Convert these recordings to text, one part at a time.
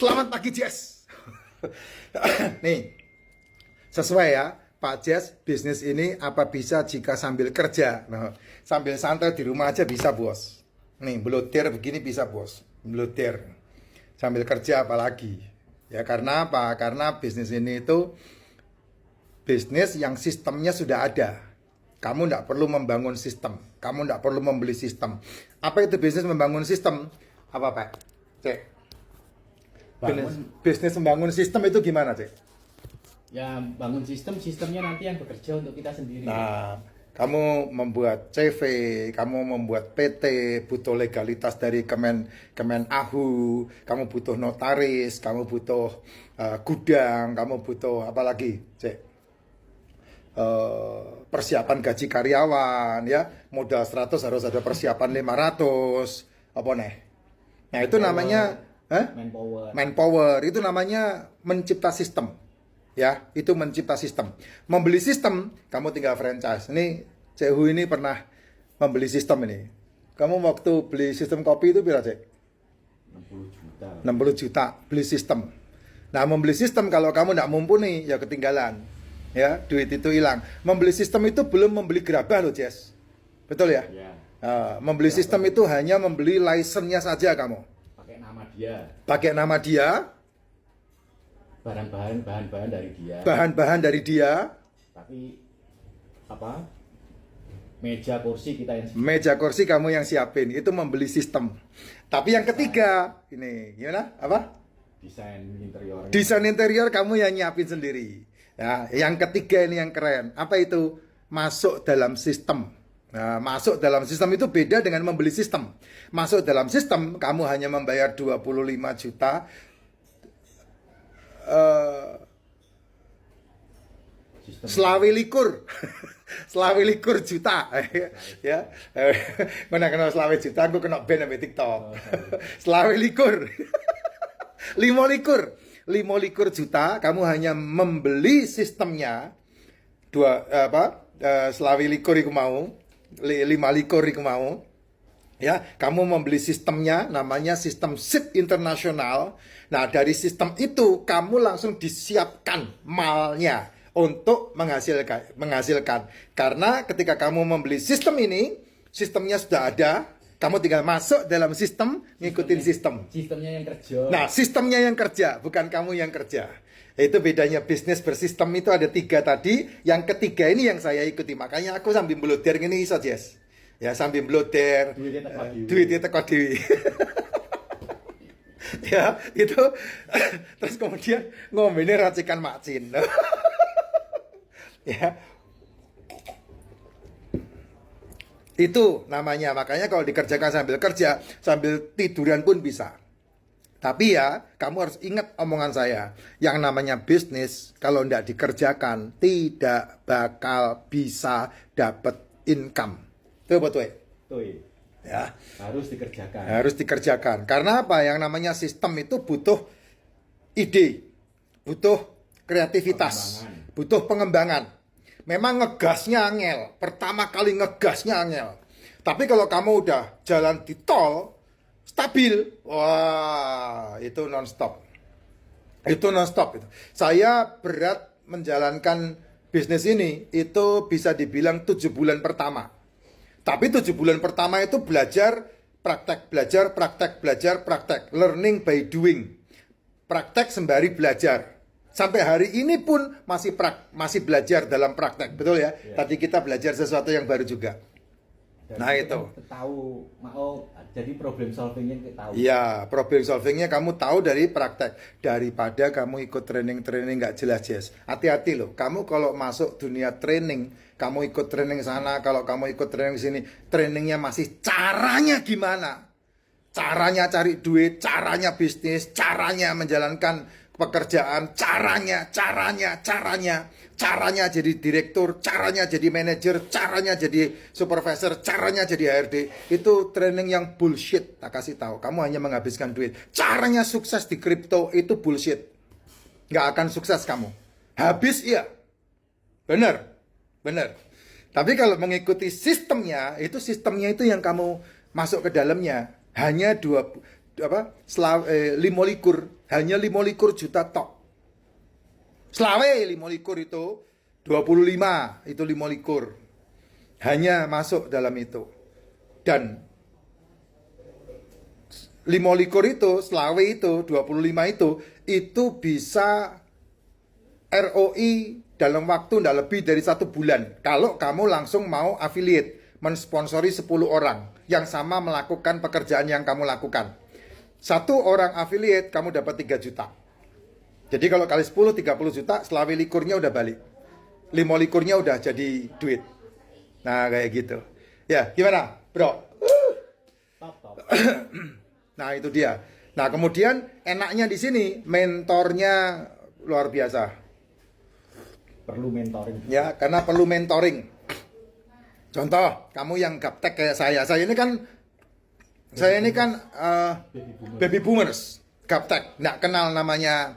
Selamat pagi Jess. Nih, sesuai ya Pak Jess, bisnis ini apa bisa jika sambil kerja? Nah, sambil santai di rumah aja bisa bos. Nih, blotir begini bisa bos, blotir. Sambil kerja apalagi. Ya karena apa? Karena bisnis ini itu bisnis yang sistemnya sudah ada. Kamu tidak perlu membangun sistem. Kamu tidak perlu membeli sistem. Apa itu bisnis membangun sistem? Apa Pak? Cek. Bisnis membangun sistem itu gimana, Cek? Ya, bangun sistemnya nanti yang bekerja untuk kita sendiri. Nah, kamu membuat CV, kamu membuat PT, butuh legalitas dari Kemenahu, kamu butuh notaris, kamu butuh gudang, kamu butuh apa lagi, Cek? Persiapan gaji karyawan, ya, modal 100 harus ada persiapan 500, apa nih? Nah, itu namanya manpower. Itu namanya mencipta sistem. Ya, itu mencipta sistem. Membeli sistem, kamu tinggal franchise. Ini Cehu ini pernah membeli sistem ini. Kamu waktu beli sistem kopi itu berapa, Cek? 60 juta. 60 juta beli sistem. Nah, membeli sistem kalau kamu tidak mumpuni, ya ketinggalan. Ya, duit itu hilang. Membeli sistem itu belum membeli gerabah loh, Jess. Betul ya? Ya. Membeli sistem itu hanya membeli license-nya saja kamu. Pakai nama dia. Pakai nama dia, Bahan-bahan dari dia. bahan-bahan dari dia, Tapi apa? Meja kursi kita yang meja kursi kamu yang siapin. Itu membeli sistem. Tapi yang ketiga, ini gimana? Apa? desain interior. Desain interior kamu yang nyiapin sendiri. Ya, yang ketiga ini yang keren. Apa itu? Masuk dalam sistem. Nah, masuk dalam sistem itu beda dengan membeli sistem. Masuk dalam sistem, kamu hanya membayar 25 juta. Selawi likur. Selawi likur juta. Ya. Mana kena selawi juta, aku kena ban sampai TikTok. Selawi likur. 5 likur juta, kamu hanya membeli sistemnya. Selawi likur iku mau, 5 likur iku mau. Ya, kamu membeli sistemnya, namanya sistem SIP internasional. Nah, dari sistem itu kamu langsung disiapkan malnya untuk menghasilkan. Karena ketika kamu membeli sistem ini, sistemnya sudah ada. Kamu tinggal masuk dalam sistem, ngikutin sistem. Sistemnya yang kerja. Nah, sistemnya yang kerja, bukan kamu yang kerja. Itu bedanya bisnis bersistem itu ada 3 tadi. Yang ketiga ini yang saya ikuti. Makanya aku sambil bloder gini iso, Jess. Ya, sambil bloder. Duitnya teko dewi. Ya, itu. Terus kemudian ngombene racikan macin. Ya. Itu namanya, makanya kalau dikerjakan sambil kerja, sambil tiduran pun bisa. Tapi ya, kamu harus ingat omongan saya. Yang namanya bisnis, kalau tidak dikerjakan, tidak bakal bisa dapat income. Itu betul. Ya. Harus dikerjakan. Harus dikerjakan. Karena apa? Yang namanya sistem itu butuh ide, butuh kreativitas, butuh pengembangan. Memang ngegasnya angel. Pertama kali ngegasnya angel. Tapi kalau kamu udah jalan di tol, stabil. Wah, itu non-stop. Itu non-stop. Saya berat menjalankan bisnis ini, itu bisa dibilang 7 bulan pertama. Tapi 7 bulan pertama itu belajar, praktek. Learning by doing. Praktek sembari belajar. Sampai hari ini pun masih belajar dalam praktek, betul ya? Tadi kita belajar sesuatu yang baru juga. Dan nah itu. Tahu, jadi problem solvingnya kita tahu. Iya, problem solvingnya kamu tahu dari praktek daripada kamu ikut training nggak jelas, Jess. Hati-hati loh. Kamu kalau masuk dunia training, kamu ikut training sana, kalau kamu ikut training sini, trainingnya masih caranya gimana? Caranya cari duit, caranya bisnis, caranya menjalankan pekerjaan, caranya jadi direktur, caranya jadi manajer, caranya jadi supervisor, caranya jadi HRD. Itu training yang bullshit. Tak kasih tahu, kamu hanya menghabiskan duit. Caranya sukses di kripto itu bullshit. Nggak akan sukses kamu. Habis iya. Bener. Tapi kalau mengikuti sistemnya itu yang kamu masuk ke dalamnya. Hanya 25, hanya 25 juta tok. Selawe 25 itu 25 itu 25. Hanya masuk dalam itu. Dan 25 itu, selawe itu, 25 itu bisa ROI dalam waktu tidak lebih dari 1 bulan. Kalau kamu langsung mau affiliate, mensponsori 10 orang yang sama melakukan pekerjaan yang kamu lakukan. 1 orang affiliate, kamu dapat 3 juta. Jadi kalau kali 10, 30 juta, selawe likurnya udah balik. 5 likurnya udah jadi duit. Nah, kayak gitu. Ya, gimana, bro? Top. Nah, itu dia. Nah, kemudian enaknya di sini, mentornya luar biasa. Perlu mentoring. Ya, karena perlu mentoring. Contoh, kamu yang gaptek kayak saya ini kan baby boomers, gaptek, nggak kenal namanya,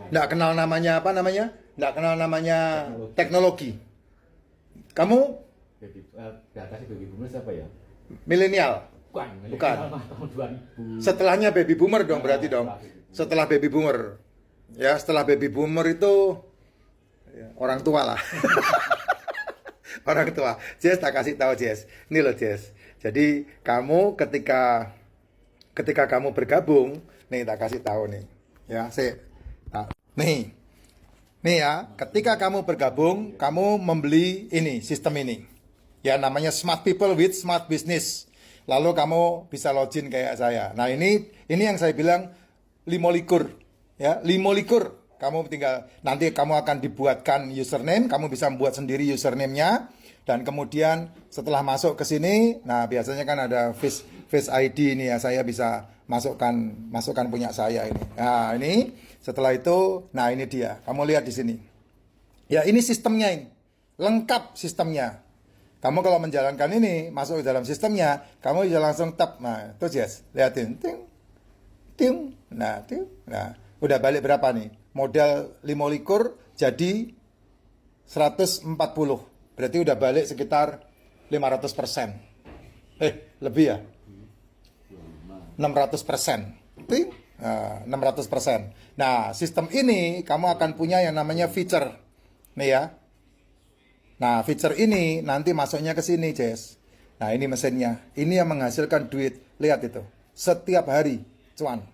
nggak kenal namanya apa namanya, nggak kenal namanya teknologi. Kamu baby boomers apa ya? milenial, Bukan. Tahun 2000. setelahnya baby boomer dong berarti dong. Setelah baby boomer, ya setelah baby boomer itu ya, orang tua lah. Orang tua. Jess tak kasih tahu Jess. Ini loh Jess. Jadi kamu ketika kamu bergabung, nih tak kasih tahu nih. Ya, nih. Nih ya, ketika kamu bergabung, kamu membeli ini, sistem ini. Ya, namanya Smart People with Smart Business. Lalu kamu bisa login kayak saya. Nah, ini yang saya bilang 25. Ya, 25. Kamu tinggal, nanti kamu akan dibuatkan username, kamu bisa membuat sendiri username-nya, dan kemudian setelah masuk ke sini, nah biasanya kan ada Face ID ini ya, saya bisa masukkan punya saya ini. Nah, ini setelah itu, nah ini dia, kamu lihat di sini. Ya, ini sistemnya ini, lengkap sistemnya. Kamu kalau menjalankan ini, masuk ke dalam sistemnya, kamu bisa langsung tap, nah itu Jess, lihatin, ting, nah, udah balik berapa nih? Modal 25 jadi 140. Berarti udah balik sekitar 500%. Lebih ya? 600%. 600%. Nah, sistem ini kamu akan punya yang namanya feature. Nih ya. Nah, feature ini nanti masuknya ke sini, Jess. Nah, ini mesinnya. Ini yang menghasilkan duit. Lihat itu. Setiap hari, cuan.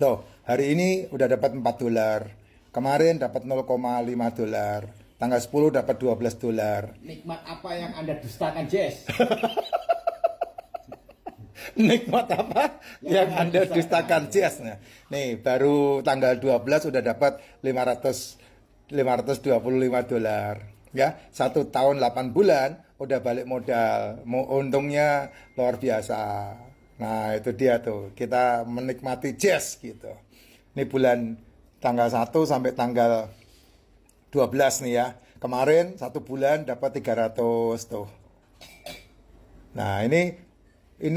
Tuh, hari ini udah dapat $4. Kemarin dapat $0,5. Tanggal 10 dapat $12. Nikmat apa yang Anda dustakan, Jess? Nikmat apa yang Anda dustakan, Jess? Nih, baru tanggal 12 udah dapat $525. Ya, 1 tahun 8 bulan udah balik modal. Untungnya luar biasa. Nah, itu dia tuh. Kita menikmati Jess gitu. Ini bulan tanggal 1 sampai tanggal 12 nih ya. Kemarin 1 bulan dapat 300 tuh. Nah, ini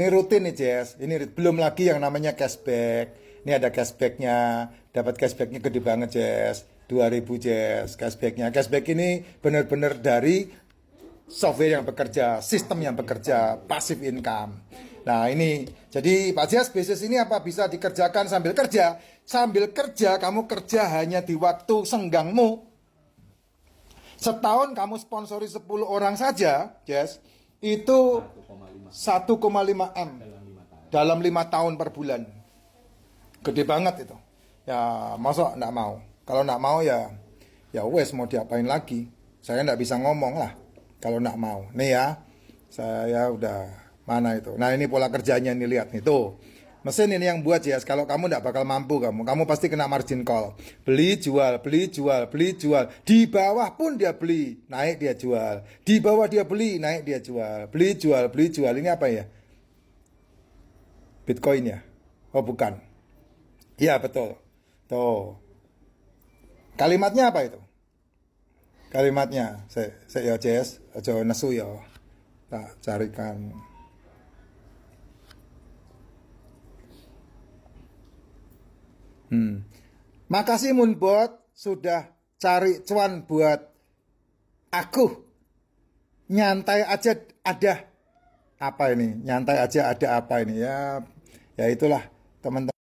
rutin nih, Jess. Ini belum lagi yang namanya cashback. Ini ada cashbacknya. Dapat cashbacknya gede banget, Jess. 2.000 Jess cashbacknya. Cashback ini benar-benar dari software yang bekerja, sistem yang bekerja, passive income. Nah, ini jadi Pak Jess, bisnis ini apa bisa dikerjakan sambil kerja? Sambil kerja, kamu kerja hanya di waktu senggangmu. Setahun kamu sponsori 10 orang saja, Jess, itu 1,5 M dalam 5 tahun per bulan. Gede banget itu. Ya, masa enggak mau? Kalau enggak mau ya wes mau diapain lagi? Saya enggak bisa ngomong lah kalau enggak mau. Nih ya, saya udah mana itu. Nah, ini pola kerjanya nih, lihat nih tuh. Mesin ini yang buat ya, kalau kamu enggak bakal mampu kamu pasti kena margin call. Beli, jual. Di bawah pun dia beli, naik dia jual. Di bawah dia beli, naik dia jual. Beli, jual. Ini apa ya? Bitcoin ya? Oh, bukan. Iya, betul. Tuh. Kalimatnya apa itu? Kalimatnya, saya Jess, aja nesu ya. Tak carikan. Makasih Moonbot sudah cari cuan buat aku. Nyantai aja ada. apa ini? Nyantai aja ada apa ini ya? Ya itulah teman-teman.